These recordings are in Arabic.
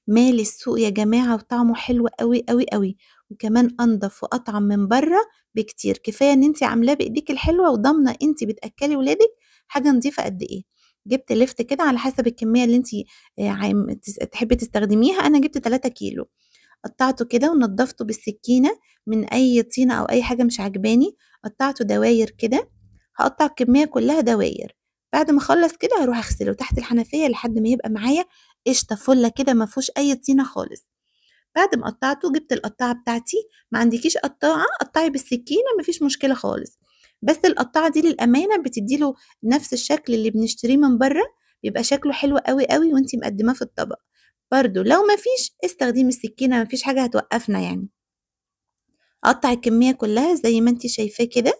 مالي السوق يا جماعة وطعمه حلو أوي أوي أوي، وكمان أنضف وأطعم من برّه بكتير، كفاية إن أنتِ عاملاه بإيديكِ الحلوة وضامنة أنتِ بتأكّلي ولادِك حاجة نضيفة قد إيه. جِبت لِفْت كده على حسب الكمية اللي أنتِ تحبّي تستخدميها، أنا جِبت 3 كيلو. قطّعته كده ونضّفته بالسكينة من أي طينة أو أي حاجة مش عاجباني، قطّعته دواير كده، هاقطّع الكمية كلّها دواير، بعد ما أخلّص كده هاروح أغسله تحت الحنفية لحد ما يبقى معايا قشطة فُلّة كده ما فيهوش أي طينة خالص. بعد ما قطّعته جِبت القطّاعة بتاعتي، ما عندكيش قطّاعة قطّعي بالسكينة ما فيش مشكلة خالص، بس القطّاعة دي للأمانة بتدّي له نفس الشكل اللي بنشتريه من برّه، بيبقى شكله حلو أوي، أوي وأنتِ مقدّماه في الطبق. برضه لو ما فيش استخدمي السكينة ما فيش حاجة هتوقّفنا يعني. أقطّع الكمية كلّها زي ما أنتِ شايفاه كده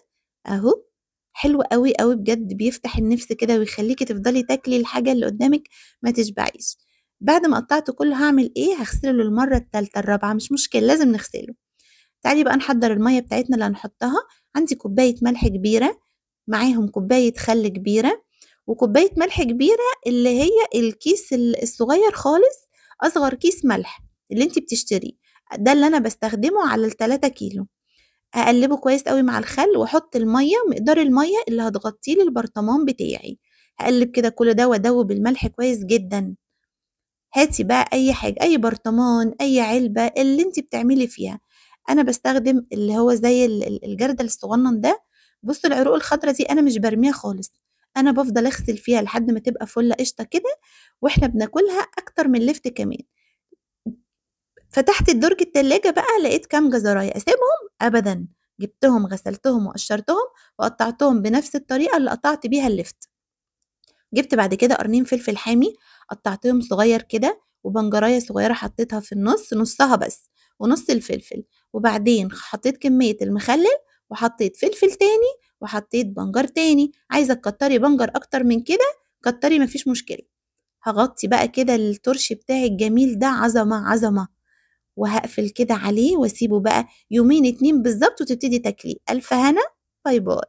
أهو، حلو أوي، أوي بجد بيفتح النِفس كده ويخلّيكِ تفضلي تاكلي الحاجة اللي قدّامِك ما تشبعيش. بعد ما قطّعته كلّه هاعمل إيه، هاغسله للمرّة التالتة، الرابعة مش مشكلة لازم نغسله. تعالي بقى نحضّر المَيّة بتاعتنا اللي هنحطّها، عندي كوباية ملح كبيرة، معاهم كوباية خَل كبيرة، وكوباية ملح كبيرة اللي هي الكيس الصغيّر خالص، أصغر كيس ملح اللي أنتِ بتشتريه، ده اللي أنا باستخدمه على ال3 كيلو. هاقلّبه كويس أوي مع الخل وأحط المَيّة مقدار المَيّة اللي هتغطّي لي البرطمان بتاعي، هاقلّب كده كل ده وأدوّب الملح كويس جدًا. هاتي بقى أي حاجة، أي برطمان، أي علبة، اللي أنتِ بتعملي فيها. أنا باستخدم اللي هو زي الجردل الصغنّن ده، بُصّوا العروق الخضرا دي أنا مش بارميها خالص، أنا بافضل أغسل فيها لحد ما تبقى فُلّة قشطة كده، وإحنا بناكلها أكتر من لِفْت كمان. فتحت درج التلاجة بقى لقيت كام جزراية، أسيبهم؟ أبدًا، جبتهم غسلتهم وقشّرتهم وقطّعتهم بنفس الطريقة اللي قطعت بيها اللِفْت. جبت بعد كده قرنين فلفل حامي قطعتهم صغير كده وبنجراية صغيرة حطيتها في النص نصها بس ونص الفلفل، وبعدين حطيت كمية المخلل وحطيت فلفل تاني وحطيت بنجر تاني، عايزة تكتري بنجر أكتر من كده كتري مفيش مشكلة. هغطي بقى كده الترش بتاعي الجميل ده عظمة عظمة، وهقفل كده عليه واسيبه بقى يومين 2 بالظبط وتبتدي تاكليه. ألف هنا، باي باي.